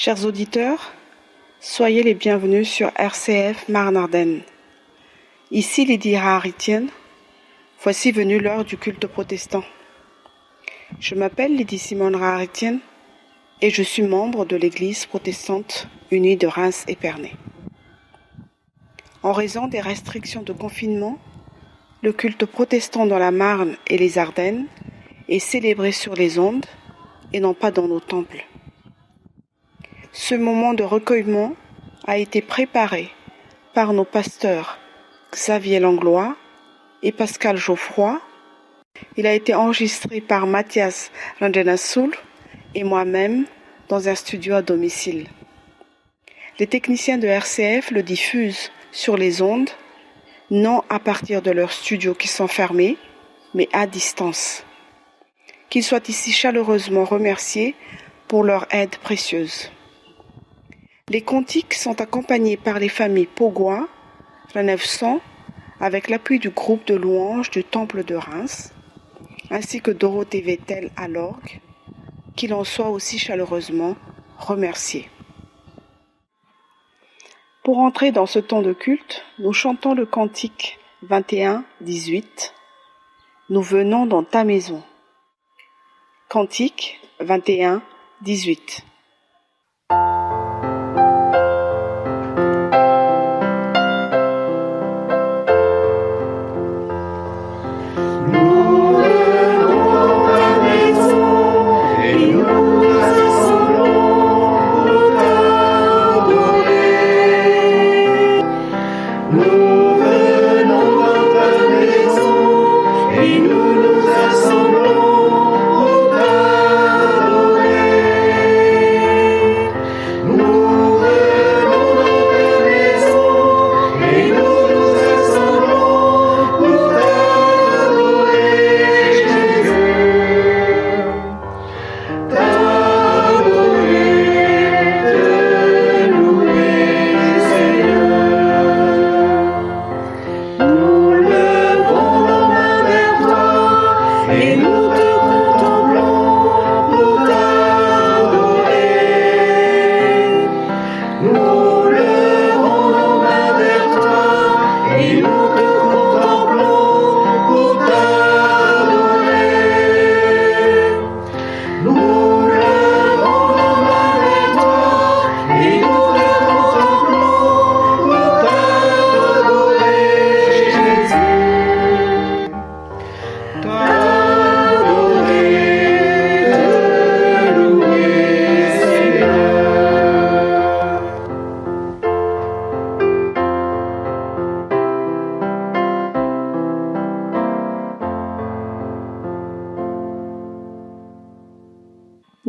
Chers auditeurs, soyez les bienvenus sur RCF Marne-Ardenne. Ici Lydie Rahar-Etienne. Voici venue l'heure du culte protestant. Je m'appelle Lydie Simone Rahar-Etienne et je suis membre de l'Église protestante unie de Reims-Épernay. En raison des restrictions de confinement, le culte protestant dans la Marne et les Ardennes est célébré sur les ondes et non pas dans nos temples. Ce moment de recueillement a été préparé par nos pasteurs Xavier Langlois et Pascal Geoffroy. Il a été enregistré par Mathias Landenassoul et moi-même dans un studio à domicile. Les techniciens de RCF le diffusent sur les ondes, non à partir de leurs studios qui sont fermés, mais à distance. Qu'ils soient ici chaleureusement remerciés pour leur aide précieuse. Les cantiques sont accompagnés par les familles Pogois, la 900, avec l'appui du groupe de louanges du Temple de Reims, ainsi que Dorothée Vettel à l'orgue, qu'il en soit aussi chaleureusement remercié. Pour entrer dans ce temps de culte, nous chantons le cantique 21-18. Nous venons dans ta maison. Cantique 21-18.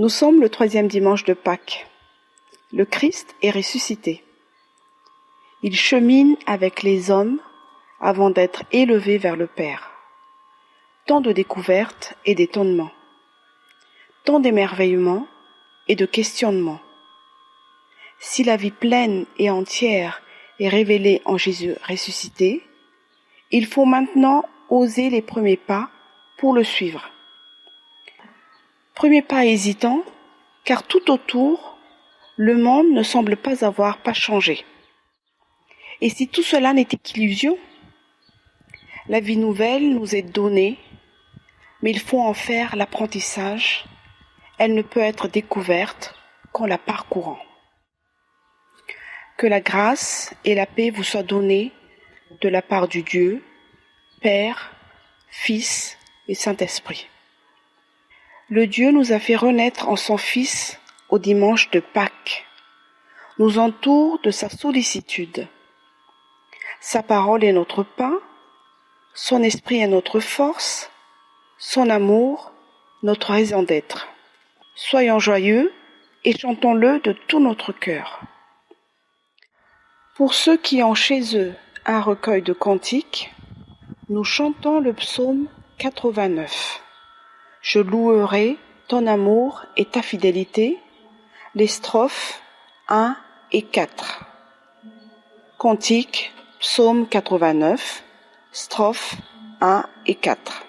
Nous sommes le 3e dimanche de Pâques. Le Christ est ressuscité. Il chemine avec les hommes avant d'être élevé vers le Père. Tant de découvertes et d'étonnements. Tant d'émerveillements et de questionnements. Si la vie pleine et entière est révélée en Jésus ressuscité, il faut maintenant oser les premiers pas pour le suivre. Premier pas hésitant, car tout autour, le monde ne semble pas changé. Et si tout cela n'était qu'illusion, la vie nouvelle nous est donnée, mais il faut en faire l'apprentissage. Elle ne peut être découverte qu'en la parcourant. Que la grâce et la paix vous soient données de la part du Dieu, Père, Fils et Saint-Esprit. Le Dieu nous a fait renaître en son Fils au dimanche de Pâques, nous entoure de sa sollicitude. Sa parole est notre pain, son esprit est notre force, son amour, notre raison d'être. Soyons joyeux et chantons-le de tout notre cœur. Pour ceux qui ont chez eux un recueil de cantiques, nous chantons le psaume 89. Je louerai ton amour et ta fidélité, les strophes 1 et 4. Cantique, psaume 89, strophes 1 et 4.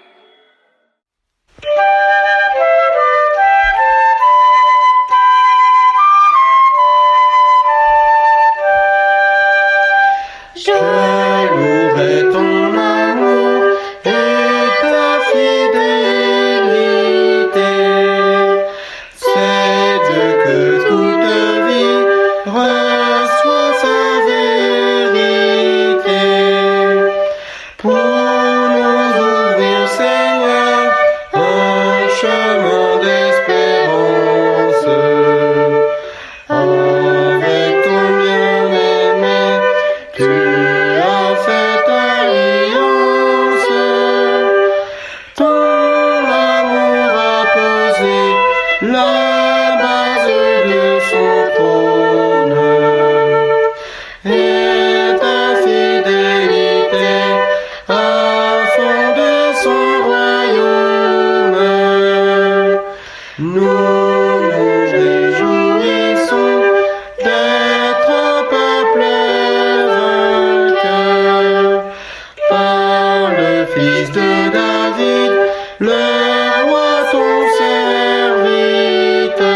Nous nous réjouissons d'être un peuple vainqueur par le Fils de David, le roi ton serviteur.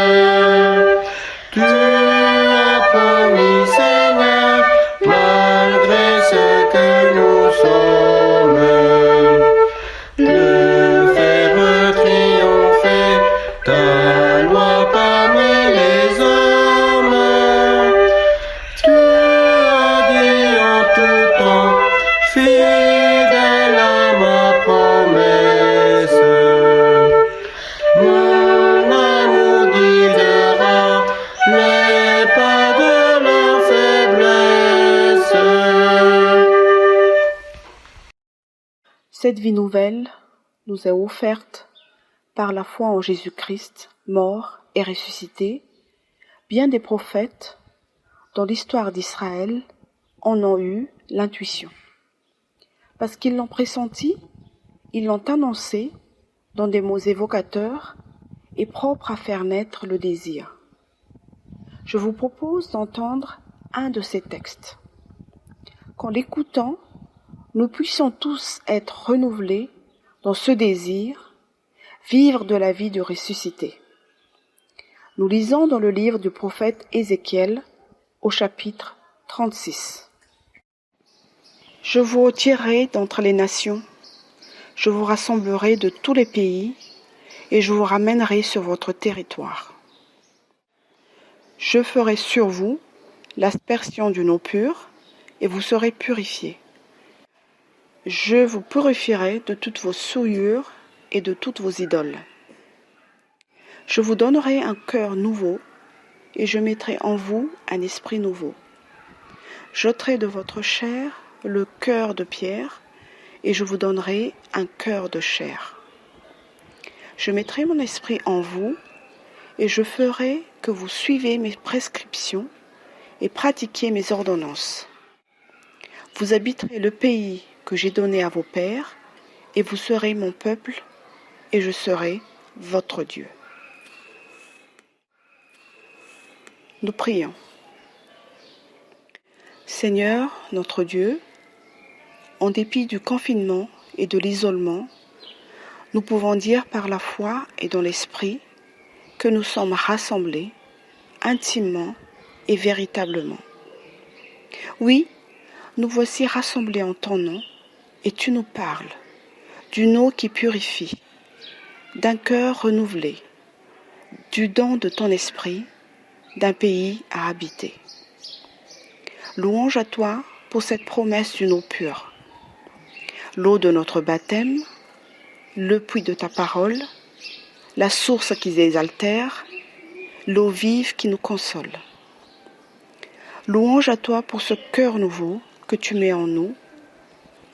Tu as promis, Seigneur, malgré ce que nous sommes, de faire triompher ta loi parmi les hommes. Tu as dit en tout temps, fidèle à ma promesse. Mon amour guidera les pas de leur faiblesse. Cette vie nouvelle nous est offerte par la foi en Jésus-Christ, mort et ressuscité. Bien des prophètes, dans l'histoire d'Israël, en ont eu l'intuition. Parce qu'ils l'ont pressenti, ils l'ont annoncé dans des mots évocateurs et propres à faire naître le désir. Je vous propose d'entendre un de ces textes. Qu'en l'écoutant, nous puissions tous être renouvelés dans ce désir, vivre de la vie du ressuscité. Nous lisons dans le livre du prophète Ézéchiel, au chapitre 36. Je vous retirerai d'entre les nations, je vous rassemblerai de tous les pays, et je vous ramènerai sur votre territoire. Je ferai sur vous l'aspersion d'une eau pure, et vous serez purifiés. Je vous purifierai de toutes vos souillures et de toutes vos idoles. Je vous donnerai un cœur nouveau, et je mettrai en vous un esprit nouveau. J'ôterai de votre chair le cœur de pierre, et je vous donnerai un cœur de chair. Je mettrai mon esprit en vous, et je ferai que vous suivez mes prescriptions et pratiquiez mes ordonnances. Vous habiterez le pays que j'ai donné à vos pères, et vous serez mon peuple, et je serai votre Dieu. Nous prions. Seigneur, notre Dieu, en dépit du confinement et de l'isolement, nous pouvons dire par la foi et dans l'esprit que nous sommes rassemblés intimement et véritablement. Oui, nous voici rassemblés en ton nom, et tu nous parles d'une eau qui purifie, d'un cœur renouvelé, du don de ton esprit, d'un pays à habiter. Louange à toi pour cette promesse d'une eau pure, l'eau de notre baptême, le puits de ta parole, la source qui désaltère, l'eau vive qui nous console. Louange à toi pour ce cœur nouveau que tu mets en nous,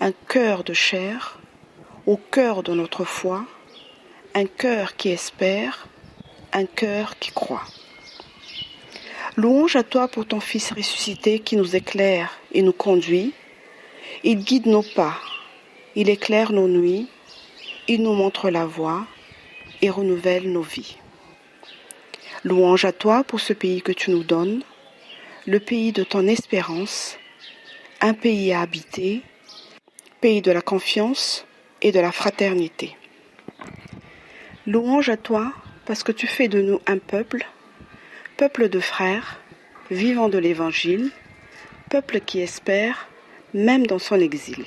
un cœur de chair, au cœur de notre foi, un cœur qui espère, un cœur qui croit. Louange à toi pour ton Fils ressuscité qui nous éclaire et nous conduit. Il guide nos pas, il éclaire nos nuits, il nous montre la voie et renouvelle nos vies. Louange à toi pour ce pays que tu nous donnes, le pays de ton espérance, un pays à habiter, pays de la confiance et de la fraternité. Louange à toi parce que tu fais de nous un peuple de frères, vivant de l'Évangile, peuple qui espère, même dans son exil.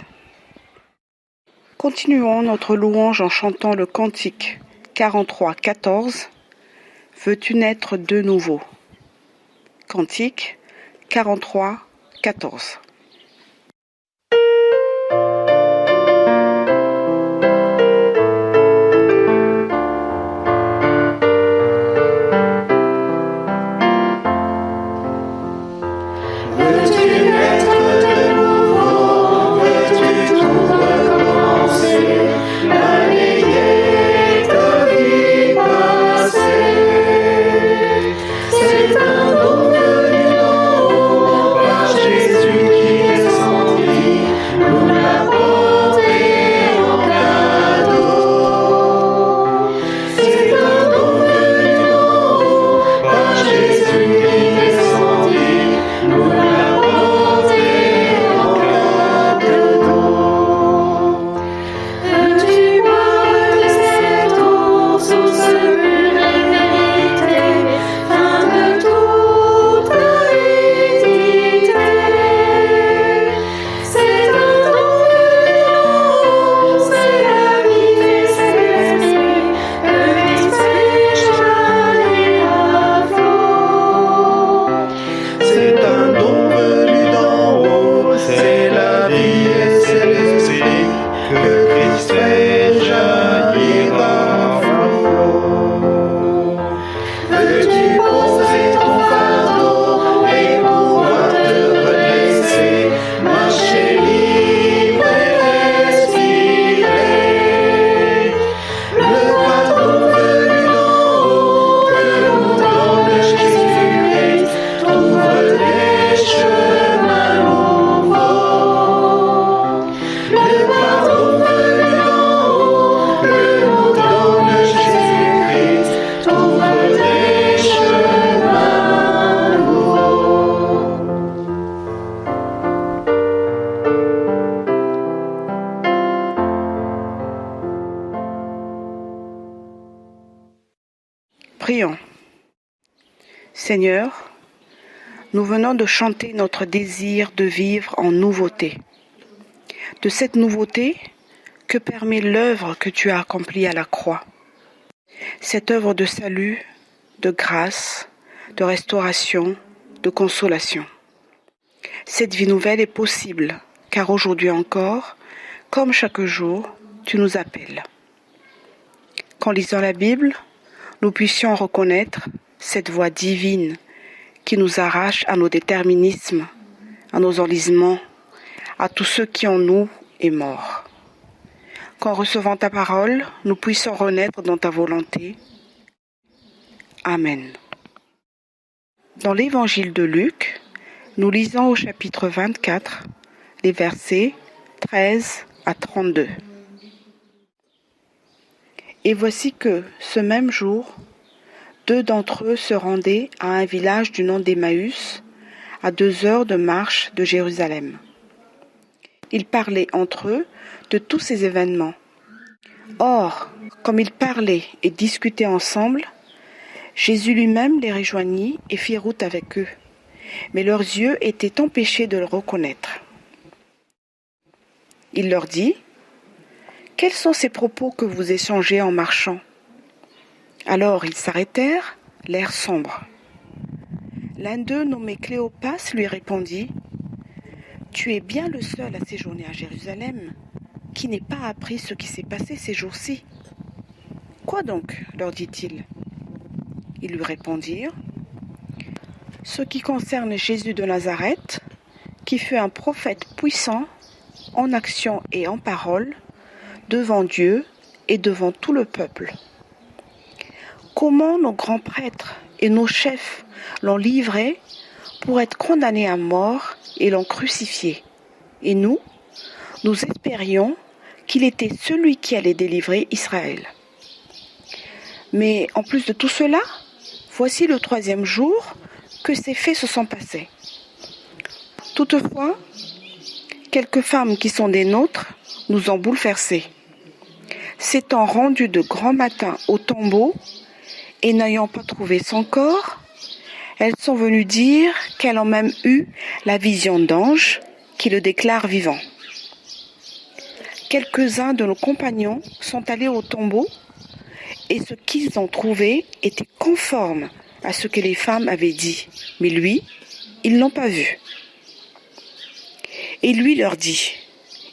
Continuons notre louange en chantant le cantique 43-14. Veux-tu naître de nouveau? Cantique 43-14. C'est un don venu d'en haut par Jésus. Seigneur, nous venons de chanter notre désir de vivre en nouveauté. De cette nouveauté que permet l'œuvre que tu as accomplie à la croix. Cette œuvre de salut, de grâce, de restauration, de consolation. Cette vie nouvelle est possible, car aujourd'hui encore, comme chaque jour, tu nous appelles. Qu'en lisant la Bible, nous puissions reconnaître cette voix divine qui nous arrache à nos déterminismes, à nos enlisements, à tout ce qui en nous est mort. Qu'en recevant ta parole, nous puissions renaître dans ta volonté. Amen. Dans l'évangile de Luc, nous lisons au chapitre 24, les versets 13 à 32. Et voici que, ce même jour, 2 d'entre eux se rendaient à un village du nom d'Emmaüs, à 2 heures de marche de Jérusalem. Ils parlaient entre eux de tous ces événements. Or, comme ils parlaient et discutaient ensemble, Jésus lui-même les rejoignit et fit route avec eux, mais leurs yeux étaient empêchés de le reconnaître. Il leur dit : « Quels sont ces propos que vous échangez en marchant ? » Alors ils s'arrêtèrent, l'air sombre. L'un d'eux, nommé Cléopas, lui répondit : « Tu es bien le seul à séjourner à Jérusalem, qui n'ait pas appris ce qui s'est passé ces jours-ci. »« Quoi donc ? leur dit-il. Ils lui répondirent : « Ce qui concerne Jésus de Nazareth, qui fut un prophète puissant, en action et en parole, devant Dieu et devant tout le peuple. Comment nos grands prêtres et nos chefs l'ont livré pour être condamnés à mort et l'ont crucifié. Et nous espérions qu'il était celui qui allait délivrer Israël. Mais en plus de tout cela, voici le 3e jour que ces faits se sont passés. Toutefois, quelques femmes qui sont des nôtres nous ont bouleversés. S'étant rendues de grand matin au tombeau et n'ayant pas trouvé son corps, elles sont venues dire qu'elles ont même eu la vision d'anges qui le déclarent vivant. Quelques-uns de nos compagnons sont allés au tombeau et ce qu'ils ont trouvé était conforme à ce que les femmes avaient dit. Mais lui, ils n'ont pas vu. Et lui leur dit :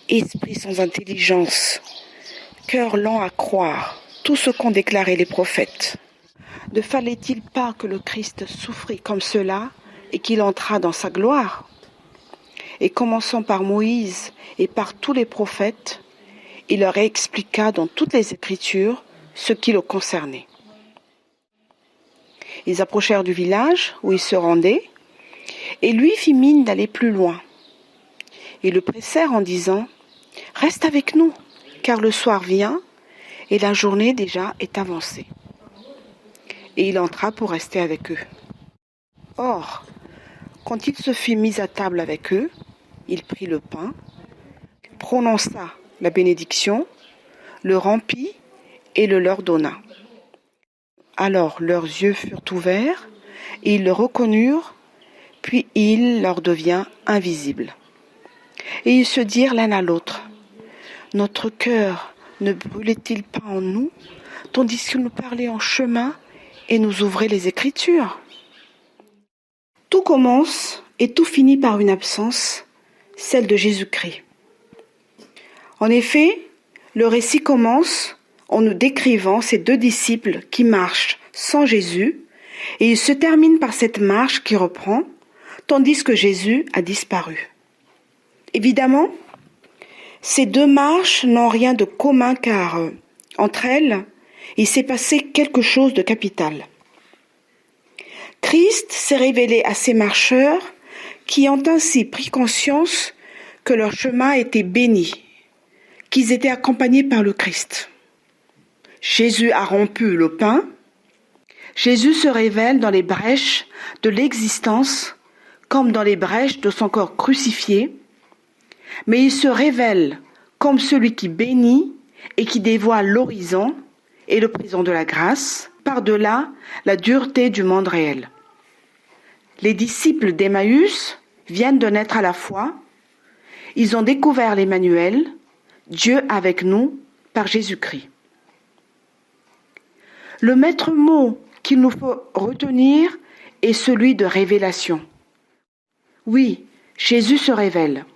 Esprit sans intelligence, cœur lent à croire tout ce qu'ont déclaré les prophètes. Ne fallait-il pas que le Christ souffrit comme cela et qu'il entrât dans sa gloire ? Et commençant par Moïse et par tous les prophètes, il leur expliqua dans toutes les Écritures ce qui le concernait. Ils approchèrent du village où il se rendait, et lui fit mine d'aller plus loin. Ils le pressèrent en disant : « Reste avec nous, car le soir vient, et la journée déjà est avancée. » Et il entra pour rester avec eux. Or, quand il se fut mis à table avec eux, il prit le pain, prononça la bénédiction, le rompit et le leur donna. Alors leurs yeux furent ouverts, et ils le reconnurent, puis il leur devint invisible. Et ils se dirent l'un à l'autre : Notre cœur ne brûlait-il pas en nous, tandis qu'il nous parlait en chemin et nous ouvrait les Écritures ? Tout commence et tout finit par une absence, celle de Jésus-Christ. En effet, le récit commence en nous décrivant ces 2 disciples qui marchent sans Jésus, et il se termine par cette marche qui reprend, tandis que Jésus a disparu. Évidemment, ces 2 marches n'ont rien de commun car, entre elles, il s'est passé quelque chose de capital. Christ s'est révélé à ces marcheurs qui ont ainsi pris conscience que leur chemin était béni, qu'ils étaient accompagnés par le Christ. Jésus a rompu le pain. Jésus se révèle dans les brèches de l'existence comme dans les brèches de son corps crucifié, mais il se révèle comme celui qui bénit et qui dévoile l'horizon et le présent de la grâce, par-delà la dureté du monde réel. Les disciples d'Emmaüs viennent de naître à la foi. Ils ont découvert l'Emmanuel, Dieu avec nous, par Jésus-Christ. Le maître mot qu'il nous faut retenir est celui de révélation. Oui, Jésus se révèle.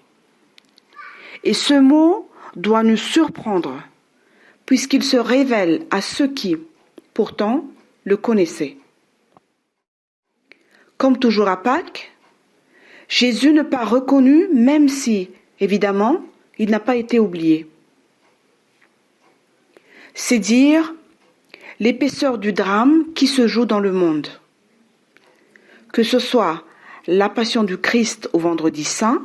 Et ce mot doit nous surprendre, puisqu'il se révèle à ceux qui, pourtant, le connaissaient. Comme toujours à Pâques, Jésus n'est pas reconnu, même si, évidemment, il n'a pas été oublié. C'est dire l'épaisseur du drame qui se joue dans le monde. Que ce soit la passion du Christ au Vendredi Saint,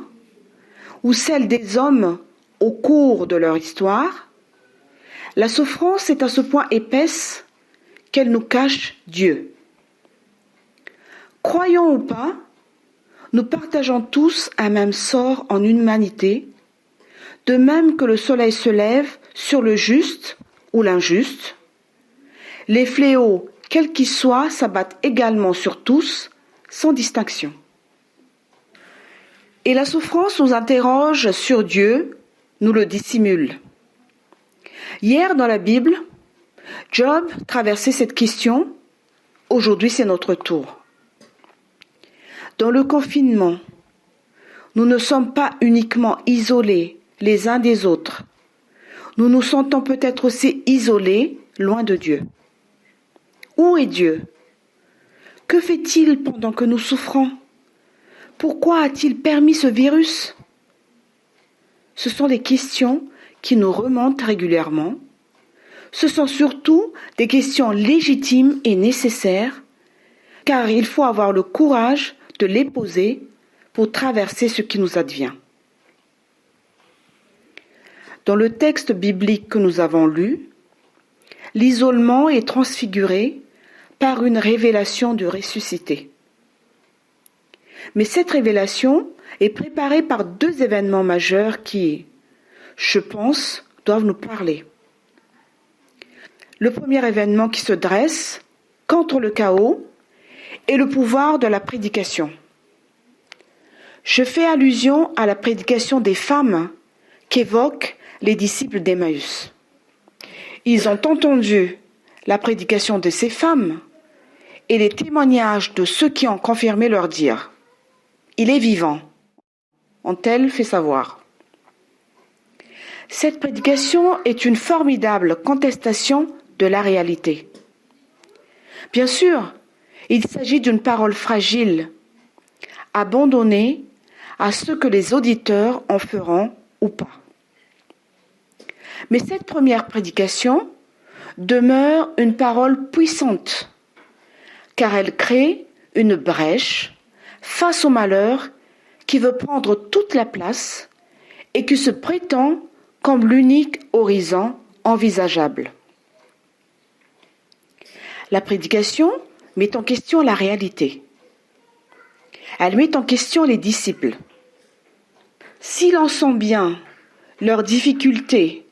ou celle des hommes au cours de leur histoire, la souffrance est à ce point épaisse qu'elle nous cache Dieu. Croyants ou pas, nous partageons tous un même sort en humanité, de même que le soleil se lève sur le juste ou l'injuste. Les fléaux, quels qu'ils soient, s'abattent également sur tous, sans distinction. Et la souffrance nous interroge sur Dieu, nous le dissimule. Hier, dans la Bible, Job traversait cette question. Aujourd'hui, c'est notre tour. Dans le confinement, nous ne sommes pas uniquement isolés les uns des autres. Nous nous sentons peut-être aussi isolés, loin de Dieu. Où est Dieu? Que fait-il pendant que nous souffrons? Pourquoi a-t-il permis ce virus? Ce sont des questions qui nous remontent régulièrement. Ce sont surtout des questions légitimes et nécessaires, car il faut avoir le courage de les poser pour traverser ce qui nous advient. Dans le texte biblique que nous avons lu, l'isolement est transfiguré par une révélation du ressuscité. Mais cette révélation est préparée par deux événements majeurs qui, je pense, doivent nous parler. Le premier événement qui se dresse contre le chaos est le pouvoir de la prédication. Je fais allusion à la prédication des femmes qu'évoquent les disciples d'Emmaüs. Ils ont entendu la prédication de ces femmes et les témoignages de ceux qui ont confirmé leur dire. Il est vivant, ont-elles fait savoir. Cette prédication est une formidable contestation de la réalité. Bien sûr, il s'agit d'une parole fragile, abandonnée à ce que les auditeurs en feront ou pas. Mais cette première prédication demeure une parole puissante, car elle crée une brèche face au malheur qui veut prendre toute la place et qui se prétend comme l'unique horizon envisageable. La prédication met en question la réalité. Elle met en question les disciples. Si l'on sent bien leur difficulté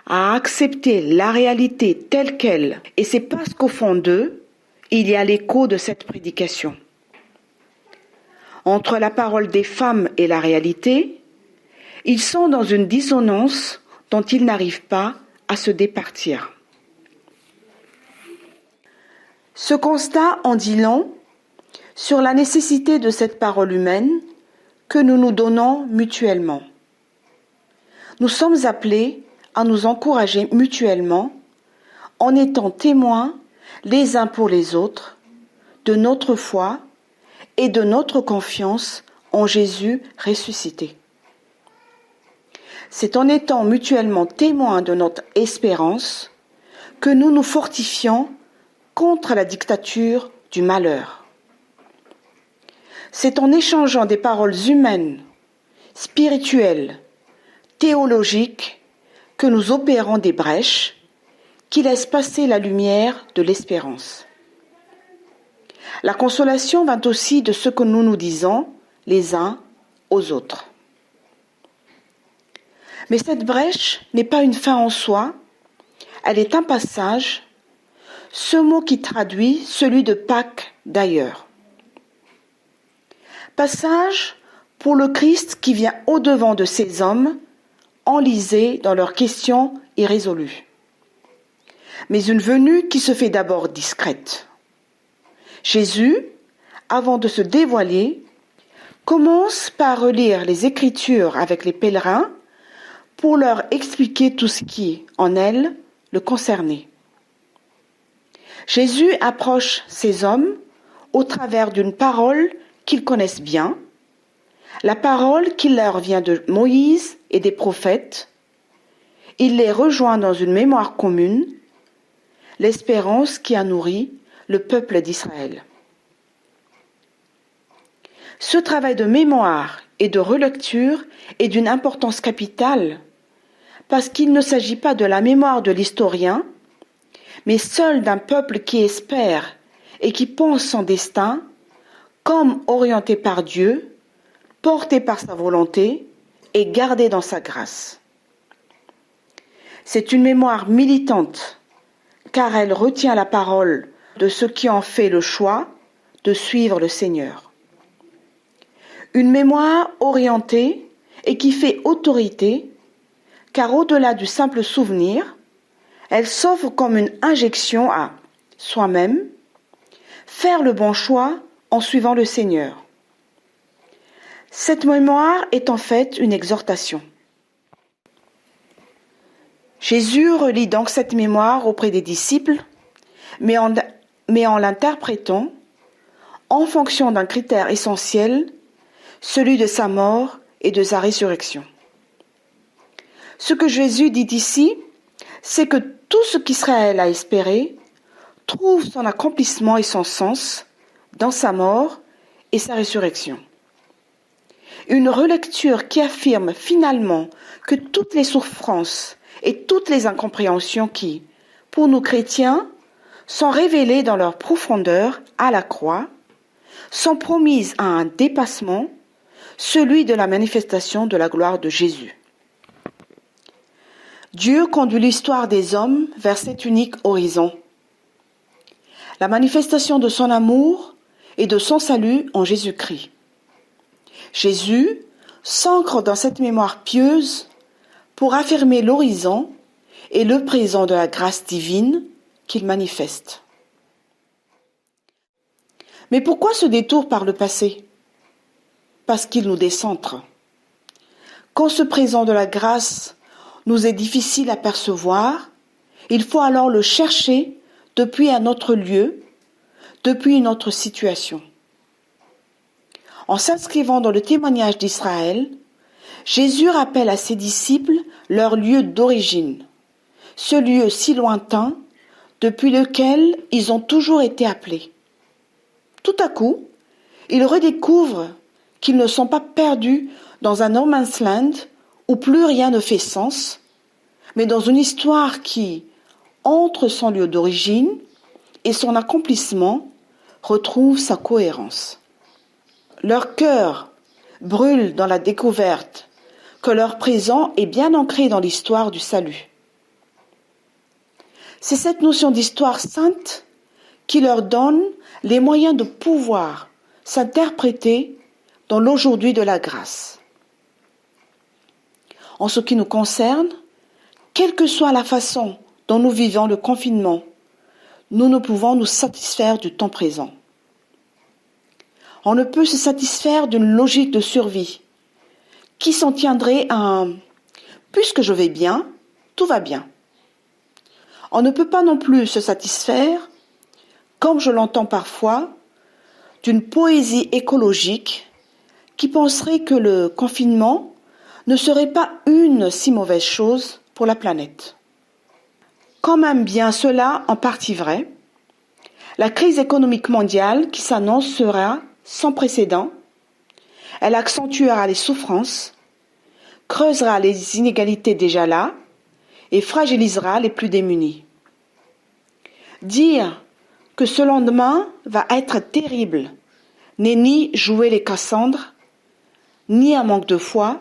à accepter la réalité telle qu'elle, et c'est parce qu'au fond d'eux, il y a l'écho de cette prédication. Entre la parole des femmes et la réalité, ils sont dans une dissonance dont ils n'arrivent pas à se départir. Ce constat en dit long sur la nécessité de cette parole humaine que nous nous donnons mutuellement. Nous sommes appelés à nous encourager mutuellement en étant témoins les uns pour les autres de notre foi et de notre confiance en Jésus ressuscité. C'est en étant mutuellement témoins de notre espérance que nous nous fortifions contre la dictature du malheur. C'est en échangeant des paroles humaines, spirituelles, théologiques, que nous opérons des brèches qui laissent passer la lumière de l'espérance. La consolation vient aussi de ce que nous nous disons les uns aux autres. Mais cette brèche n'est pas une fin en soi, elle est un passage, ce mot qui traduit celui de Pâques d'ailleurs. Passage pour le Christ qui vient au-devant de ces hommes, enlisés dans leurs questions irrésolues. Mais une venue qui se fait d'abord discrète. Jésus, avant de se dévoiler, commence par relire les Écritures avec les pèlerins pour leur expliquer tout ce qui, en elles, le concernait. Jésus approche ces hommes au travers d'une parole qu'ils connaissent bien, la parole qui leur vient de Moïse et des prophètes. Il les rejoint dans une mémoire commune, l'espérance qui a nourri le peuple d'Israël. Ce travail de mémoire et de relecture est d'une importance capitale parce qu'il ne s'agit pas de la mémoire de l'historien, mais seul d'un peuple qui espère et qui pense son destin comme orienté par Dieu, porté par sa volonté et gardé dans sa grâce. C'est une mémoire militante car elle retient la parole de ceux qui ont fait le choix de suivre le Seigneur. Une mémoire orientée et qui fait autorité, car au-delà du simple souvenir, elle s'offre comme une injection à soi-même, faire le bon choix en suivant le Seigneur. Cette mémoire est en fait une exhortation. Jésus relie donc cette mémoire auprès des disciples, mais en l'interprétant en fonction d'un critère essentiel, celui de sa mort et de sa résurrection. Ce que Jésus dit ici, c'est que tout ce qu'Israël a espéré trouve son accomplissement et son sens dans sa mort et sa résurrection. Une relecture qui affirme finalement que toutes les souffrances et toutes les incompréhensions qui, pour nous chrétiens, sont révélées dans leur profondeur à la croix, sont promises à un dépassement, celui de la manifestation de la gloire de Jésus. Dieu conduit l'histoire des hommes vers cet unique horizon. La manifestation de son amour et de son salut en Jésus-Christ. Jésus s'ancre dans cette mémoire pieuse pour affirmer l'horizon et le présent de la grâce divine qu'il manifeste. Mais pourquoi ce détour par le passé ? Parce qu'il nous décentre. Quand ce présent de la grâce nous est difficile à percevoir, il faut alors le chercher depuis un autre lieu, depuis une autre situation. En s'inscrivant dans le témoignage d'Israël, Jésus rappelle à ses disciples leur lieu d'origine, ce lieu si lointain depuis lequel ils ont toujours été appelés. Tout à coup, ils redécouvrent qu'ils ne sont pas perdus dans un no man's land où plus rien ne fait sens, mais dans une histoire qui, entre son lieu d'origine et son accomplissement, retrouve sa cohérence. Leur cœur brûle dans la découverte que leur présent est bien ancré dans l'histoire du salut. C'est cette notion d'histoire sainte qui leur donne les moyens de pouvoir s'interpréter dans l'aujourd'hui de la grâce. En ce qui nous concerne, quelle que soit la façon dont nous vivons le confinement, nous ne pouvons nous satisfaire du temps présent. On ne peut se satisfaire d'une logique de survie qui s'en tiendrait à un « puisque je vais bien, tout va bien ». On ne peut pas non plus se satisfaire, comme je l'entends parfois, d'une poésie écologique qui penserait que le confinement ne serait pas une si mauvaise chose pour la planète. Quand même bien cela en partie vrai, la crise économique mondiale qui s'annonce sera sans précédent. Elle accentuera les souffrances, creusera les inégalités déjà là et fragilisera les plus démunis. Dire que ce lendemain va être terrible n'est ni jouer les Cassandres, ni un manque de foi,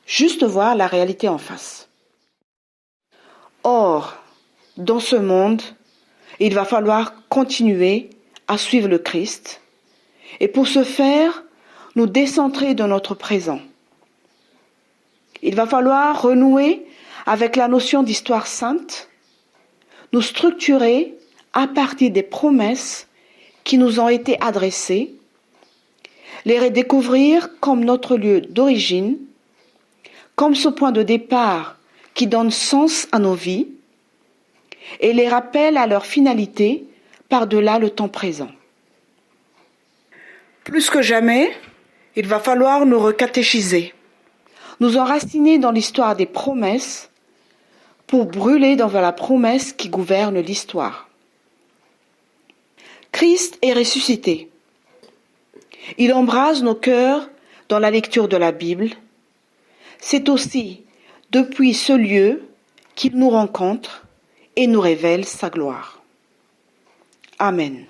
juste voir la réalité en face. Or, dans ce monde, il va falloir continuer à suivre le Christ, et pour ce faire, nous décentrer de notre présent. Il va falloir renouer avec la notion d'histoire sainte, nous structurer à partir des promesses qui nous ont été adressées, les redécouvrir comme notre lieu d'origine, comme ce point de départ qui donne sens à nos vies et les rappelle à leur finalité par-delà le temps présent. Plus que jamais, il va falloir nous recatéchiser, nous enraciner dans l'histoire des promesses pour brûler dans la promesse qui gouverne l'histoire. Christ est ressuscité. Il embrase nos cœurs dans la lecture de la Bible. C'est aussi depuis ce lieu qu'il nous rencontre et nous révèle sa gloire. Amen.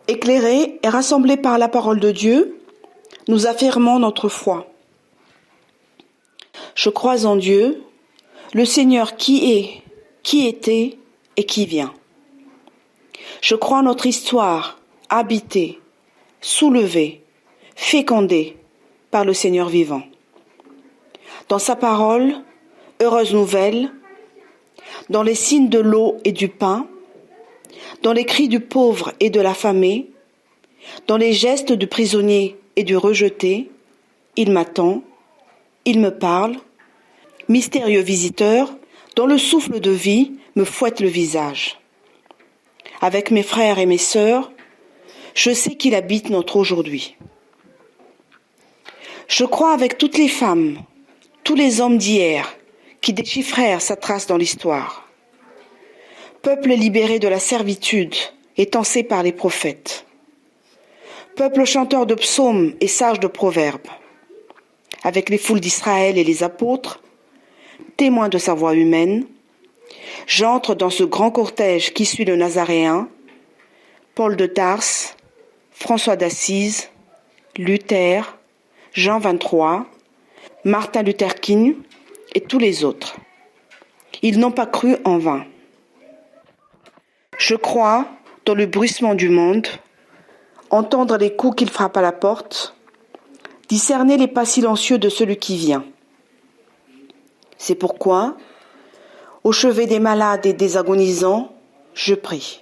Éclairés et rassemblés par la parole de Dieu, nous affirmons notre foi. Je crois en Dieu, le Seigneur qui est, qui était et qui vient. Je crois en notre histoire, habitée, soulevée, fécondée par le Seigneur vivant. Dans sa parole, heureuse nouvelle, dans les signes de l'eau et du pain, dans les cris du pauvre et de l'affamé, dans les gestes du prisonnier et du rejeté, il m'attend, il me parle, mystérieux visiteur, dont le souffle de vie me fouette le visage. Avec mes frères et mes sœurs, je sais qu'il habite notre aujourd'hui. Je crois avec toutes les femmes, tous les hommes d'hier qui déchiffrèrent sa trace dans l'histoire. Peuple libéré de la servitude et tensé par les prophètes. Peuple chanteur de psaumes et sage de proverbes. Avec les foules d'Israël et les apôtres, témoins de sa voix humaine, j'entre dans ce grand cortège qui suit le Nazaréen, Paul de Tarse, François d'Assise, Luther, Jean 23, Martin Luther King et tous les autres. Ils n'ont pas cru en vain. Je crois dans le bruissement du monde, entendre les coups qu'il frappe à la porte, discerner les pas silencieux de celui qui vient. C'est pourquoi, au chevet des malades et des agonisants, je prie.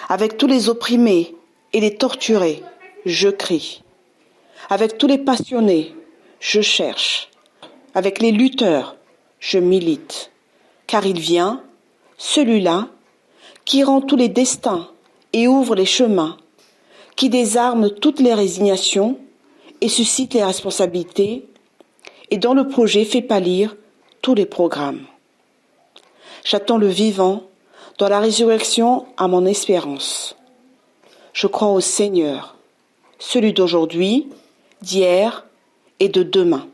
Avec tous les opprimés et les torturés, je crie. Avec tous les passionnés, je cherche. Avec les lutteurs, je milite. Car il vient, celui-là, qui rend tous les destins et ouvre les chemins, qui désarme toutes les résignations et suscite les responsabilités, et dans le projet fait pâlir tous les programmes. J'attends le vivant dans la résurrection à mon espérance. Je crois au Seigneur, celui d'aujourd'hui, d'hier et de demain.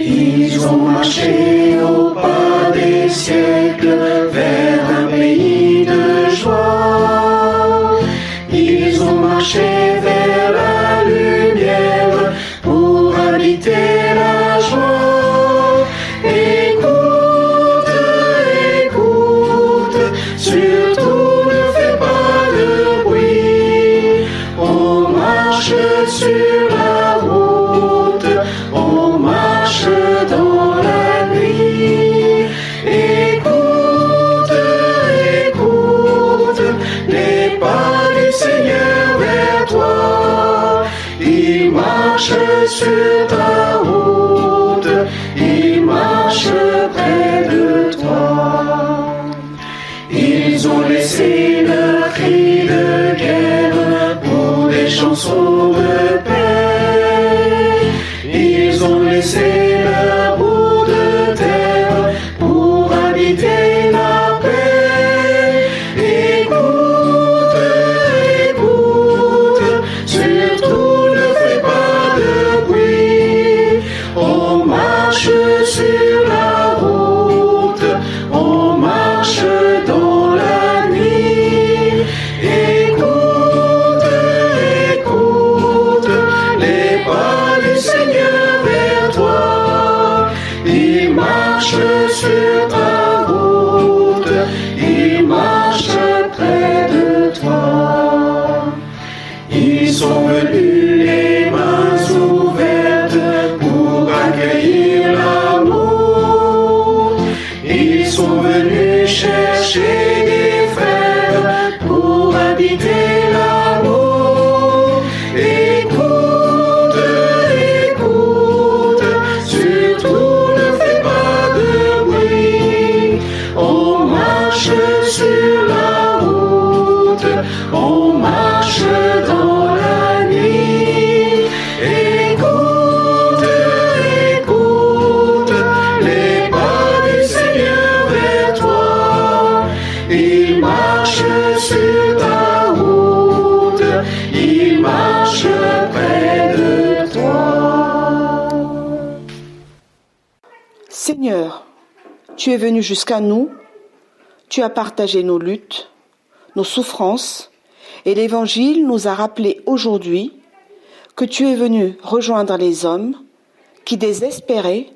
Ils ont marché au pas des siècles vers un pays de joie. Ils ont marché vers la lumière pour habiter la joie. Écoute, écoute, surtout ne fais pas de bruit. On marche sur la route, on marche dans la nuit. Écoute, écoute, les pas du Seigneur vers toi. Il marche sur ta route, il marche près de toi. Ils ont laissé leur cri de guerre pour des chansons de paix. Ils ont laissé leur bout de terre pour habiter la paix. Écoute, écoute, surtout ne fais pas de bruit. On marche sur la route, on marche dans la nuit. Écoute, écoute, les pas du Seigneur vers toi. Il marche sur ta route, il marche près de toi. Ils sont venus les mains ouvertes pour accueillir l'amour. Ils sont venus chercher des frères pour habiter l'amour. Écoute, écoute, surtout ne fais pas de bruit. On marche sur la route, on marche dans la nuit. Écoute, écoute, les pas du Seigneur vers toi. Il marche sur ta route, il marche près de toi. Seigneur, tu es venu jusqu'à nous, tu as partagé nos luttes, nos souffrances, et l'Évangile nous a rappelé aujourd'hui que tu es venu rejoindre les hommes qui désespéraient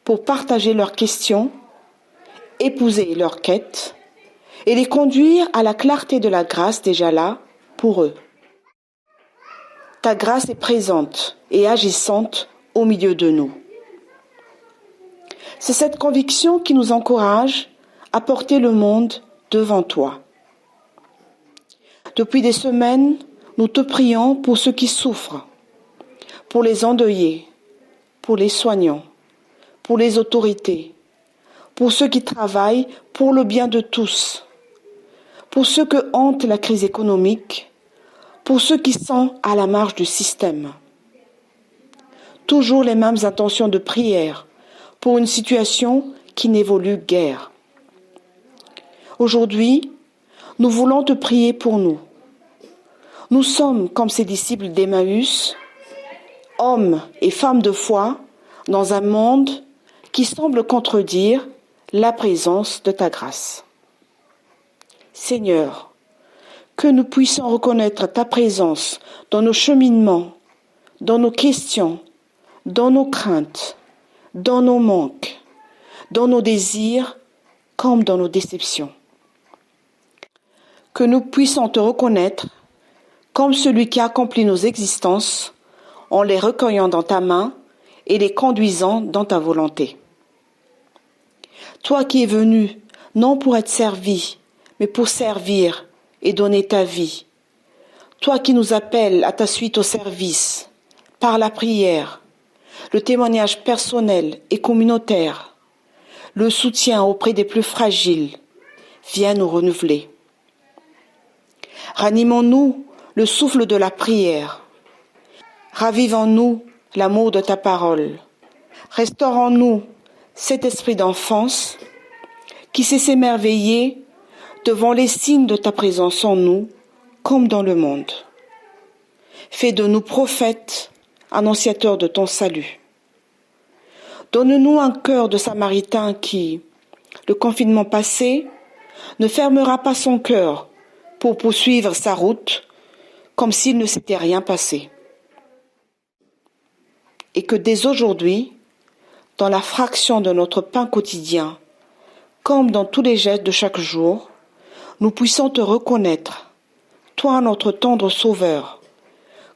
pour partager leurs questions, épouser leurs quêtes et les conduire à la clarté de la grâce déjà là pour eux. Ta grâce est présente et agissante au milieu de nous. C'est cette conviction qui nous encourage à porter le monde devant toi. Depuis des semaines, nous te prions pour ceux qui souffrent, pour les endeuillés, pour les soignants, pour les autorités, pour ceux qui travaillent pour le bien de tous, pour ceux que hante la crise économique, pour ceux qui sont à la marge du système. Toujours les mêmes intentions de prière pour une situation qui n'évolue guère. Aujourd'hui, nous voulons te prier pour nous. Nous sommes comme ces disciples d'Emmaüs, hommes et femmes de foi, dans un monde qui semble contredire la présence de ta grâce. Seigneur, que nous puissions reconnaître ta présence dans nos cheminements, dans nos questions, dans nos craintes, dans nos manques, dans nos désirs comme dans nos déceptions. Que nous puissions te reconnaître comme celui qui accomplit nos existences en les recueillant dans ta main et les conduisant dans ta volonté. Toi qui es venu non pour être servi, mais pour servir et donner ta vie. Toi qui nous appelles à ta suite au service, par la prière, le témoignage personnel et communautaire, le soutien auprès des plus fragiles, viens nous renouveler. Ranimons-nous le souffle de la prière. Ravivons-nous l'amour de ta parole. Restaurons-nous cet esprit d'enfance qui sait s'émerveiller devant les signes de ta présence en nous comme dans le monde. Fais de nous prophètes, annonciateurs de ton salut. Donne-nous un cœur de Samaritain qui, le confinement passé, ne fermera pas son cœur pour poursuivre sa route comme s'il ne s'était rien passé. Et que dès aujourd'hui, dans la fraction de notre pain quotidien, comme dans tous les gestes de chaque jour, nous puissions te reconnaître, toi notre tendre Sauveur,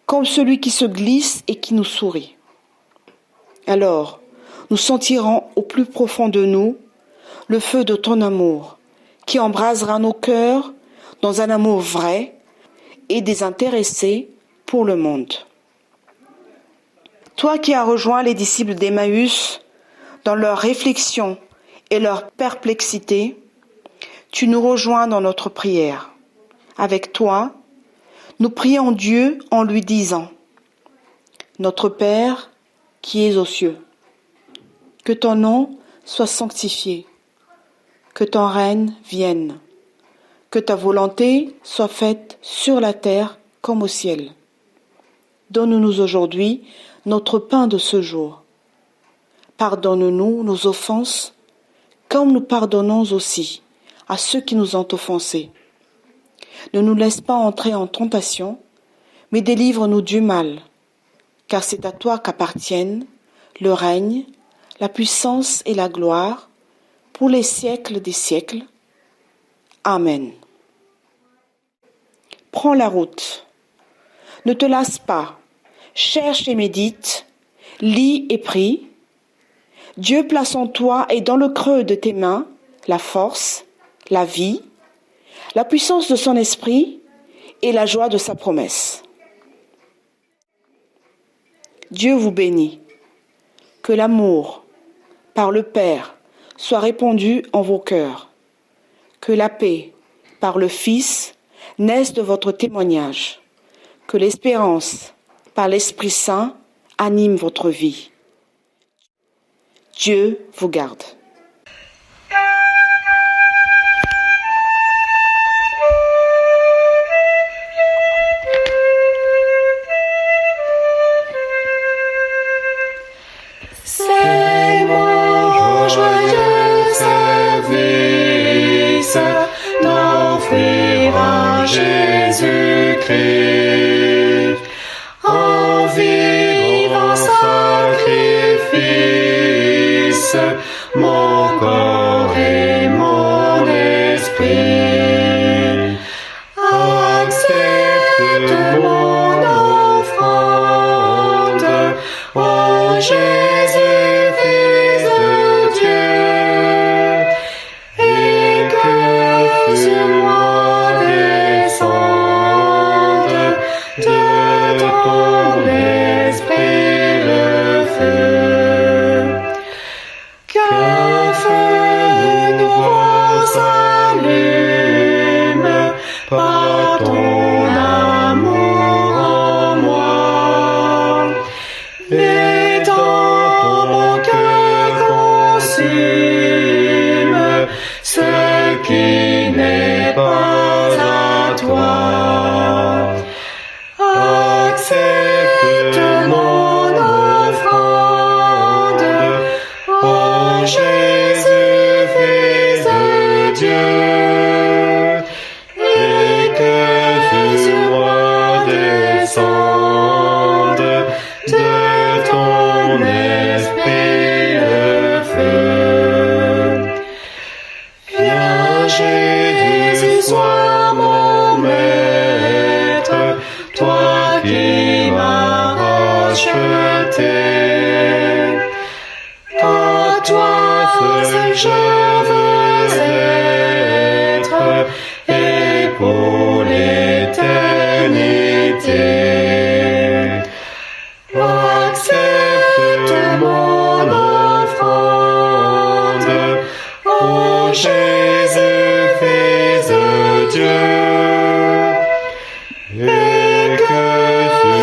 comme celui qui se glisse et qui nous sourit. Alors, nous sentirons au plus profond de nous le feu de ton amour, qui embrasera nos cœurs dans un amour vrai et désintéressé pour le monde. Toi qui as rejoint les disciples d'Emmaüs dans leurs réflexions et leur perplexité, tu nous rejoins dans notre prière. Avec toi, nous prions Dieu en lui disant : Notre Père qui es aux cieux, que ton nom soit sanctifié, que ton règne vienne, que ta volonté soit faite sur la terre comme au ciel. Donne-nous aujourd'hui notre pain de ce jour. Pardonne-nous nos offenses, comme nous pardonnons aussi à ceux qui nous ont offensés. Ne nous laisse pas entrer en tentation, mais délivre-nous du mal, car c'est à toi qu'appartiennent le règne, la puissance et la gloire, pour les siècles des siècles. Amen. Prends la route. Ne te lasse pas. Cherche et médite. Lis et prie. Dieu place en toi et dans le creux de tes mains la force, la vie, la puissance de son esprit et la joie de sa promesse. Dieu vous bénit. Que l'amour, par le Père, soit répandu en vos cœurs. Que la paix, par le Fils, naisse de votre témoignage. Que l'espérance, par l'Esprit Saint, anime votre vie. Dieu vous garde. C'est mon joyeux service d'offrir à Jésus-Christ en vivant sacrifice mon corps et mon esprit. Accepte mon offrande, ô Jésus, Fils de Dieu, et que sur moi descende de ton esprit le feu. Qu'un feu nouveau s'allume par ton amour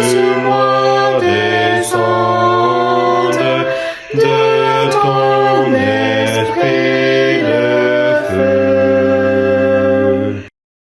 sur